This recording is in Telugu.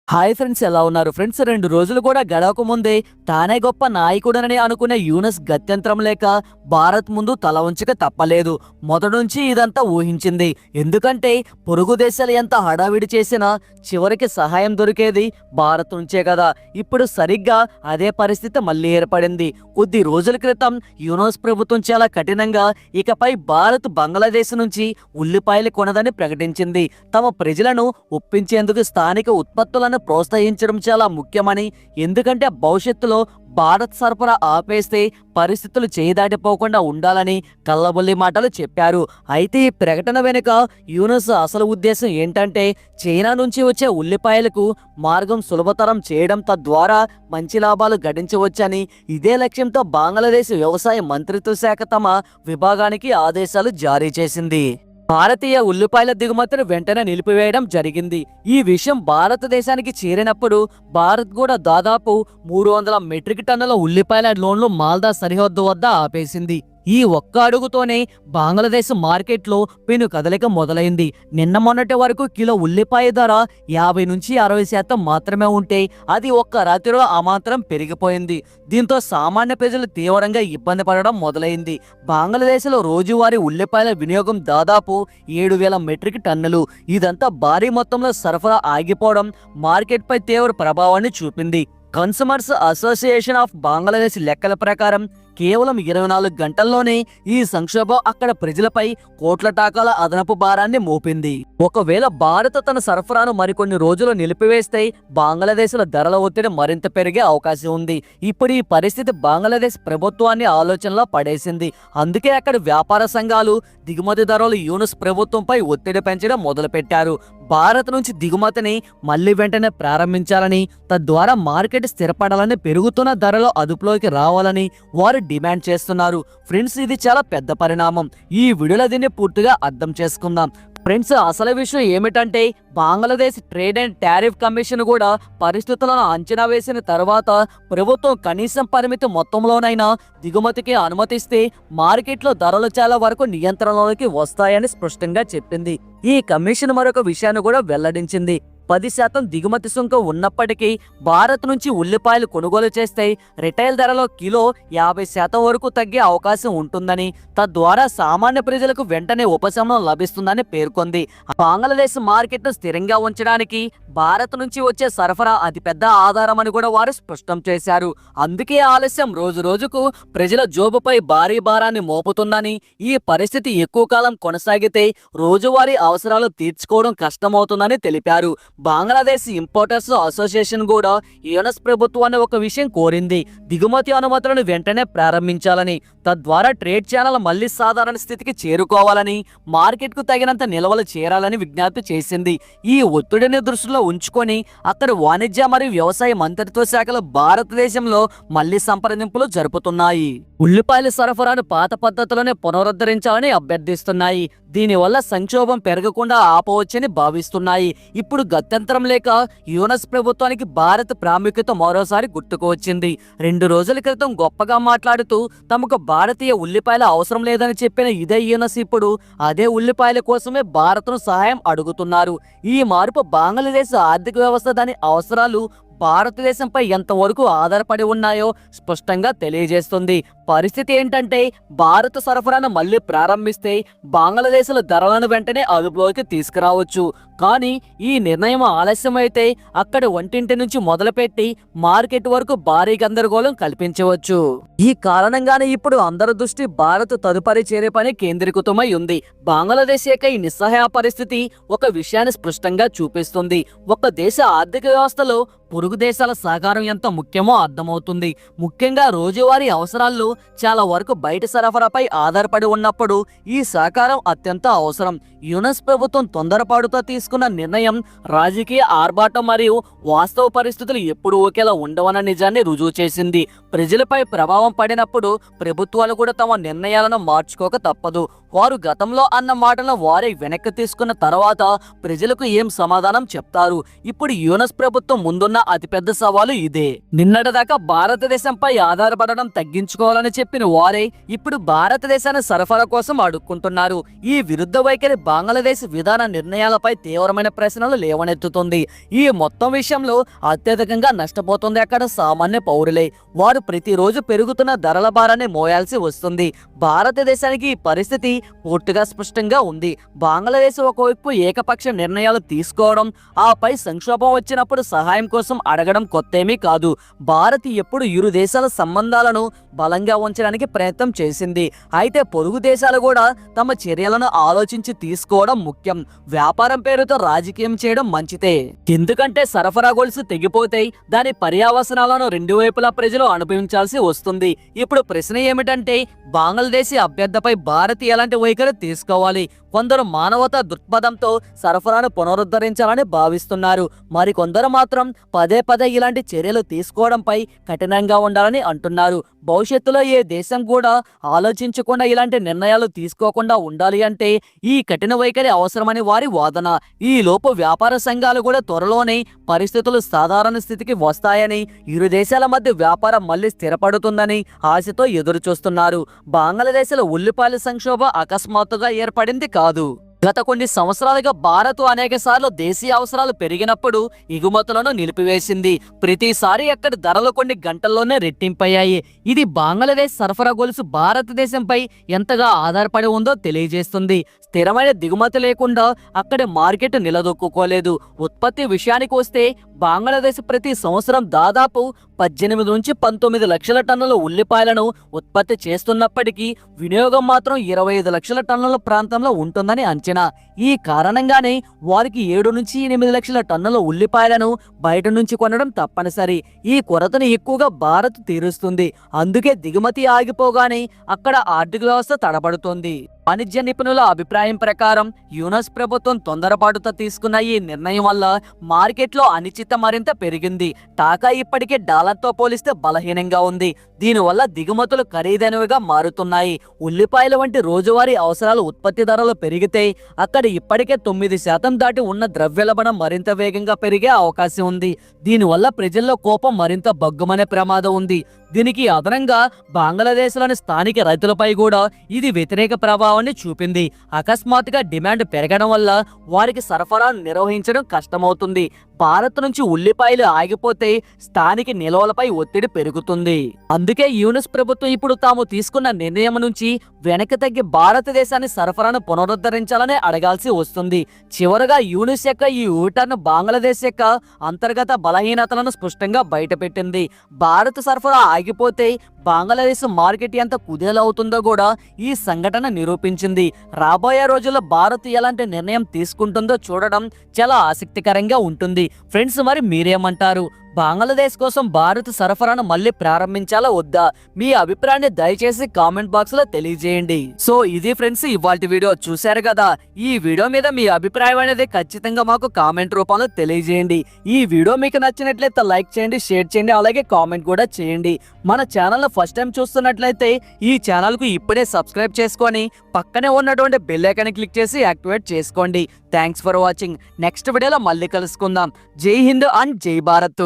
హాయ్ ఫ్రెండ్స్, ఎలా ఉన్నారు ఫ్రెండ్స్? 2 రోజులు కూడా గడవక ముందే తానే గొప్ప నాయకుడనని అనుకునే యూనస్ గత్యంతరం లేక భారత్ ముందు తల ఉంచక తప్పలేదు. మొదటి నుంచి ఇదంతా ఊహించింది. ఎందుకంటే పొరుగు దేశాలు ఎంత హడావిడి చేసినా చివరికి సహాయం దొరికేది భారత్ నుంచే కదా. ఇప్పుడు సరిగ్గా అదే పరిస్థితి మళ్ళీ ఏర్పడింది. కొద్ది రోజుల క్రితం యూనస్ ప్రభుత్వం చాలా కఠినంగా ఇకపై భారత్ బంగ్లాదేశ్ నుంచి ఉల్లిపాయలు కొనదని ప్రకటించింది. తమ ప్రజలను ఒప్పించేందుకు స్థానిక ఉత్పత్తులను ప్రోత్సహించడం చాలా ముఖ్యమని, ఎందుకంటే భవిష్యత్తులో భారత్ సరఫరా ఆపేస్తే పరిస్థితులు చేదాటిపోకుండా ఉండాలని కల్లబొల్లి మాటలు చెప్పారు. అయితే ఈ ప్రకటన వెనుక యూనస్ అసలు ఉద్దేశం ఏంటంటే చైనా నుంచి వచ్చే ఉల్లిపాయలకు మార్గం సులభతరం చేయడం, తద్వారా మంచి లాభాలు గడించవచ్చని. ఇదే లక్ష్యంతో బంగ్లాదేశ్ వ్యవసాయ మంత్రిత్వ శాఖ తమ విభాగానికి ఆదేశాలు జారీ చేసింది. భారతీయ ఉల్లిపాయల దిగుమతిని వెంటనే నిలిపివేయడం జరిగింది. ఈ విషయం భారతదేశానికి చేరినప్పుడు భారత్ కూడా దాదాపు 300 మెట్రిక్ టన్నుల ఉల్లిపాయల లోన్లు మాల్దా సరిహద్దు వద్ద ఆపేసింది. ఈ ఒక్క అడుగుతోనే బంగ్లాదేశ్ మార్కెట్లో పెను కదలిక మొదలైంది. నిన్న మొన్నటి వరకు కిలో ఉల్లిపాయ ధర 50 నుంచి 60% మాత్రమే ఉంటే అది ఒక్క రాత్రిలో అమాంతరం పెరిగిపోయింది. దీంతో సామాన్య ప్రజలు తీవ్రంగా ఇబ్బంది పడడం మొదలైంది. బంగ్లాదేశ్లో రోజువారీ ఉల్లిపాయల వినియోగం దాదాపు 7,000 మెట్రిక్ టన్నులు. ఇదంతా భారీ మొత్తంలో సరఫరా ఆగిపోవడం మార్కెట్పై తీవ్ర ప్రభావాన్ని చూపింది. కన్స్యూమర్స్ అసోసియేషన్ ఆఫ్ బంగ్లాదేశ్ లెక్కల ప్రకారం కేవలం 24 గంటల్లోనే ఈ సంక్షోభం అక్కడ ప్రజలపై కోట్ల టాకాల అదనపు భారాన్ని మోపింది. ఒకవేళ భారత్ తన సరఫరాను మరికొన్ని రోజులు నిలిపివేస్తే బంగ్లాదేశ్లో ధరల ఒత్తిడి మరింత పెరిగే అవకాశం ఉంది. ఇప్పుడు ఈ పరిస్థితి బంగ్లాదేశ్ ప్రభుత్వాన్ని ఆలోచనలో పడేసింది. అందుకే అక్కడ వ్యాపార సంఘాలు దిగుమతి ధరలు యూనస్ ప్రభుత్వంపై ఒత్తిడి పెంచడం మొదలుపెట్టారు. భారత్ నుంచి దిగుమతిని మళ్లీ వెంటనే ప్రారంభించాలని, తద్వారా మార్కెట్ స్థిరపడాలని, పెరుగుతున్న ధరలు అదుపులోకి రావాలని వారు డిమాండ్ చేస్తున్నారు. ఫ్రెండ్స్, ఇది చాలా పెద్ద పరిణామం. ఈ వీడియోలో దీన్ని పూర్తిగా అర్థం చేసుకుందాం. ఫ్రెండ్స్, అసలు విషయం ఏమిటంటే Bangladesh trade and tariff commission కూడా పరిస్థితులను అంచనా వేసిన తర్వాత ప్రభుత్వం కనీసం పరిమితి మొత్తంలోనైనా దిగుమతికి అనుమతిస్తే మార్కెట్లో ధరలు చాలా వరకు నియంత్రణలోకి వస్తాయని స్పష్టంగా చెప్పింది. ఈ కమిషన్ మరొక విషయాన్ని కూడా వెల్లడించింది. 10% దిగుమతి సుంకం ఉన్నప్పటికీ భారత్ నుంచి ఉల్లిపాయలు కొనుగోలు చేస్తే రిటైల్ ధరలో కిలో 50% వరకు తగ్గే అవకాశం ఉంటుందని, తద్వారా సామాన్య ప్రజలకు వెంటనే ఉపశమనం లభిస్తుందని పేర్కొంది. బంగ్లాదేశ్ మార్కెట్ను స్థిరంగా ఉంచడానికి భారత్ నుంచి వచ్చే సరఫరా అతిపెద్ద ఆధారం అని కూడా వారు స్పష్టం చేశారు. అందుకే ఆలస్యం రోజు రోజుకు ప్రజల జోబుపై భారీ భారాన్ని మోపుతుందని, ఈ పరిస్థితి ఎక్కువ కాలం కొనసాగితే రోజువారీ అవసరాలు తీర్చుకోవడం కష్టమవుతుందని తెలిపారు. బంగ్లాదేశ్ ఇంపోర్టర్స్ అసోసియేషన్ కూడా యూనస్ ప్రభుత్వాన్ని ఒక విషయం కోరింది. దిగుమతి అనుమతులను వెంటనే ప్రారంభించాలని, తద్వారా ట్రేడ్ ఛానల్ మళ్లీ సాధారణ స్థితికి చేరుకోవాలని, మార్కెట్ కు తగినంత నిల్వలు చేరాలని విజ్ఞప్తి చేసింది. ఈ ఒత్తిడిని దృష్టిలో ఉంచుకొని అక్కడ వాణిజ్య మరియు వ్యవసాయ మంత్రిత్వ శాఖలు భారతదేశంలో మళ్లీ సంప్రదింపులు జరుపుతున్నాయి. ఉల్లిపాయల సరఫరాను పాత పద్ధతిలోనే పునరుద్ధరించాలని అభ్యర్థిస్తున్నాయి. దీనివల్ల సంక్షోభం పెరగకుండా ఆపవచ్చని భావిస్తున్నాయి. ఇప్పుడు గత్యంతరం లేక యూనస్ ప్రభుత్వానికి భారత్ ప్రాముఖ్యత మరోసారి గుర్తుకు వచ్చింది. 2 రోజుల క్రితం గొప్పగా మాట్లాడుతూ తమకు భారతీయ ఉల్లిపాయల అవసరం లేదని చెప్పిన ఇదే యూనస్ ఇప్పుడు అదే ఉల్లిపాయల కోసమే భారత్ను సహాయం అడుగుతున్నారు. ఈ మార్పు బంగ్లాదేశ్ ఆర్థిక వ్యవస్థ, దాని అవసరాలు భారతదేశంపై ఎంతవరకు ఆధారపడి ఉన్నాయో స్పష్టంగా తెలియజేస్తుంది. పరిస్థితి ఏంటంటే భారత సరఫరాను మళ్లీ ప్రారంభిస్తే బంగ్లాదేశ్ల ధరలను వెంటనే అదుపులోకి తీసుకురావచ్చు. కానీ ఈ నిర్ణయం ఆలస్యమైతే అక్కడ వంటింటి నుంచి మొదలుపెట్టి మార్కెట్ వరకు భారీ గందరగోళం కల్పించవచ్చు. ఈ కారణంగానే ఇప్పుడు అందరి దృష్టి భారత్ తదుపరి చేరే పని కేంద్రీకృతమై ఉంది. బంగ్లాదేశ్ యొక్క ఈ నిస్సహాయ పరిస్థితి ఒక విషయాన్ని స్పష్టంగా చూపిస్తుంది. ఒక దేశ ఆర్థిక వ్యవస్థలో పొరుగు దేశాల సహకారం ఎంత ముఖ్యమో అర్థమవుతుంది. ముఖ్యంగా రోజువారీ అవసరాల్లో చాలా వరకు బయట సరఫరాపై ఆధారపడి ఉన్నప్పుడు ఈ సహకారం అత్యంత అవసరం. యూనస్ ప్రభుత్వం తొందరపాటుతో తీసుకున్న నిర్ణయం రాజకీయ ఆర్భాటం మరియు వాస్తవ పరిస్థితులు ఎప్పుడు ఒకేలా ఉండవన్న నిజాన్ని రుజువు చేసింది. ప్రజలపై ప్రభావం పడినప్పుడు ప్రభుత్వాలు కూడా తమ నిర్ణయాలను మార్చుకోక తప్పదు. వారు గతంలో అన్న మాటలను వారే వెనక్కి తీసుకున్న తర్వాత ప్రజలకు ఏం సమాధానం చెప్తారు? ఇప్పుడు యూనస్ ప్రభుత్వం ముందున్న అతిపెద్ద సవాలు ఇదే. నిన్నటిదాకా భారతదేశంపై ఆధారపడడం తగ్గించుకోవాలని చెప్పిన వారే ఇప్పుడు భారతదేశాన్ని సరఫరా కోసం అడుక్కుంటున్నారు. ఈ విరుద్ధ వైఖరి బంగ్లాదేశ్ విధాన నిర్ణయాలపై తీవ్రమైన ప్రశ్నలు లేవనెత్తుతుంది. ఈ మొత్తం విషయంలో అత్యధికంగా నష్టపోతుంది అక్కడ సామాన్య పౌరులే. వారు ప్రతిరోజు పెరుగుతున్న ధరల భారాన్ని మోయాల్సి వస్తుంది. భారతదేశానికి ఈ పరిస్థితి పూర్తిగా స్పష్టంగా ఉంది. బంగ్లాదేశ్ ఒకవైపు ఏకపక్ష నిర్ణయాలు తీసుకోవడం, ఆపై సంక్షోభం వచ్చినప్పుడు సహాయం కోసం అడగడం కొత్తేమీ కాదు. భారత్ ఎప్పుడు ఇరు దేశాల సంబంధాలను బలంగా ఉంచడానికి ప్రయత్నం చేసింది. అయితే పొరుగు దేశాలు కూడా తమ చర్యలను ఆలోచించి తీసుకోవడం ముఖ్యం. వ్యాపారం పేరుతో రాజకీయం చేయడం మంచిదే, ఎందుకంటే సరఫరా గొలుసు తెగిపోతే దాని పర్యావసనాలను రెండు వైపులా ప్రజలు అనుభవించాల్సి వస్తుంది. ఇప్పుడు ప్రశ్న ఏమిటంటే బంగ్లాదేశీ అభ్యర్థిపై భారత్ ఎలాంటి వైఖరి తీసుకోవాలి? కొందరు మానవతా దృక్పథంతో సరఫరాను పునరుద్ధరించాలని భావిస్తున్నారు. మరికొందరు మాత్రం పదే పదే ఇలాంటి చర్యలు తీసుకోవడంపై కఠినంగా ఉండాలని అంటున్నారు. భవిష్యత్తులో ఏ దేశం కూడా ఆలోచించకుండా ఇలాంటి నిర్ణయాలు తీసుకోకుండా ఉండాలి అంటే ఈ కఠిన వైఖరి అవసరమని వారి వాదన. ఈ లోపు వ్యాపార సంఘాలు కూడా త్వరలోనే పరిస్థితులు సాధారణ స్థితికి వస్తాయని, ఇరు దేశాల మధ్య వ్యాపారం మళ్లీ స్థిరపడుతుందని ఆశతో ఎదురు చూస్తున్నారు. బంగ్లాదేశ్లో ఉల్లిపాయల సంక్షోభం అకస్మాత్తుగా ఏర్పడింది కాదు. గత కొన్ని సంవత్సరాలుగా భారత్ అనేక సార్లు దేశీయ అవసరాలు పెరిగినప్పుడు ఎగుమతులను నిలిపివేసింది. ప్రతిసారి అక్కడి ధరలు కొన్ని గంటల్లోనే రెట్టింపయ్యాయి. ఇది బంగ్లాదేశ్ సరఫరా గొలుసు భారతదేశంపై ఎంతగా ఆధారపడి ఉందో తెలియజేస్తుంది. స్థిరమైన దిగుమతి లేకుండా అక్కడి మార్కెట్ నిలదొక్కుకోలేదు. ఉత్పత్తి విషయానికి వస్తే బంగ్లాదేశ్ ప్రతి సంవత్సరం దాదాపు 18 నుంచి 19 లక్షల టన్నుల ఉల్లిపాయలను ఉత్పత్తి చేస్తున్నప్పటికీ వినియోగం మాత్రం 25 లక్షల టన్నుల ప్రాంతంలో ఉంటుందని అంచనా. ఈ కారణంగానే వారికి 7 నుంచి 8 లక్షల టన్నుల ఉల్లిపాయలను బయట నుంచి కొనడం తప్పనిసరి. ఈ కొరతను ఎక్కువగా భారత్ తీరుస్తుంది. అందుకే దిగుమతి ఆగిపోగానే అక్కడ ఆర్థిక వ్యవస్థ తడబడుతోంది. వాణిజ్య నిపుణుల అభిప్రాయం ప్రకారం యూనస్ ప్రభుత్వం తొందరపాటుతో తీసుకున్న ఈ నిర్ణయం వల్ల మార్కెట్లో అనిశ్చిత మరింత పెరిగింది. టాకా ఇప్పటికే డాలర్తో పోలిస్తే బలహీనంగా ఉంది. దీనివల్ల దిగుమతులు ఖరీదైనవిగా మారుతున్నాయి. ఉల్లిపాయల వంటి రోజువారీ అవసరాల ఉత్పత్తి ధరలు పెరిగితే అక్కడ ఇప్పటికే 9% దాటి ఉన్న ద్రవ్యోల్బణం మరింత వేగంగా పెరిగే అవకాశం ఉంది. దీనివల్ల ప్రజల్లో కోపం మరింత బగ్గుమనే ప్రమాదం ఉంది. దీనికి అదనంగా బంగ్లాదేశ్లోని స్థానిక రైతులపై కూడా ఇది వ్యతిరేక ప్రభావాన్ని చూపింది. అకస్మాత్తుగా డిమాండ్ పెరగడం వల్ల వారికి సరఫరాను నిర్వహించడం కష్టమవుతుంది. భారత్ నుంచి ఉల్లిపాయలు ఆగిపోతే స్థానిక నిల్వలపై ఒత్తిడి పెరుగుతుంది. అందుకే యూనస్ ప్రభుత్వం ఇప్పుడు తాము తీసుకున్న నిర్ణయం నుంచి వెనక్కి తగ్గి భారతదేశాన్ని సరఫరాను పునరుద్ధరించాలని అడగాల్సి వస్తుంది. చివరగా యూనస్ యొక్క ఈ ఊటర్న్ బంగ్లాదేశ్ యొక్క అంతర్గత బలహీనతలను స్పష్టంగా బయటపెట్టింది. భారత్ సరఫరా ఆగిపోతే బంగ్లాదేశ్ మార్కెట్ ఎంత కుదేలవుతుందో కూడా ఈ సంఘటన నిరూపించింది. రాబోయే రోజుల్లో భారత్ ఎలాంటి నిర్ణయం తీసుకుంటుందో చూడడం చాలా ఆసక్తికరంగా ఉంటుంది. ఫ్రెండ్స్, మరి మీరేమంటారు? బంగ్లాదేశ్ కోసం భారత్ సరఫరాను మళ్ళీ ప్రారంభించాలా వద్దా? మీ అభిప్రాయాన్ని దయచేసి కామెంట్ బాక్స్ లో తెలియజేయండి. సో ఇది ఫ్రెండ్స్ ఇవాల్టి వీడియో. చూశారు కదా, ఈ వీడియో మీద మీ అభిప్రాయం అనేది ఖచ్చితంగా మాకు కామెంట్ రూపంలో తెలియజేయండి. ఈ వీడియో మీకు నచ్చినట్లయితే లైక్ చేయండి, షేర్ చేయండి, అలాగే కామెంట్ కూడా చేయండి. మన ఛానల్ ఫస్ట్ టైం చూస్తున్నట్లయితే ఈ ఛానల్ కు ఇప్పుడే సబ్స్క్రైబ్ చేసుకొని పక్కనే ఉన్నటువంటి బెల్ ఐకాన్ క్లిక్ చేసి యాక్టివేట్ చేసుకోండి. Thanks for watching. నెక్స్ట్ వీడియోలో మళ్ళీ కలుసుకుందాం. జై హింద్ అండ్ జై భారత్.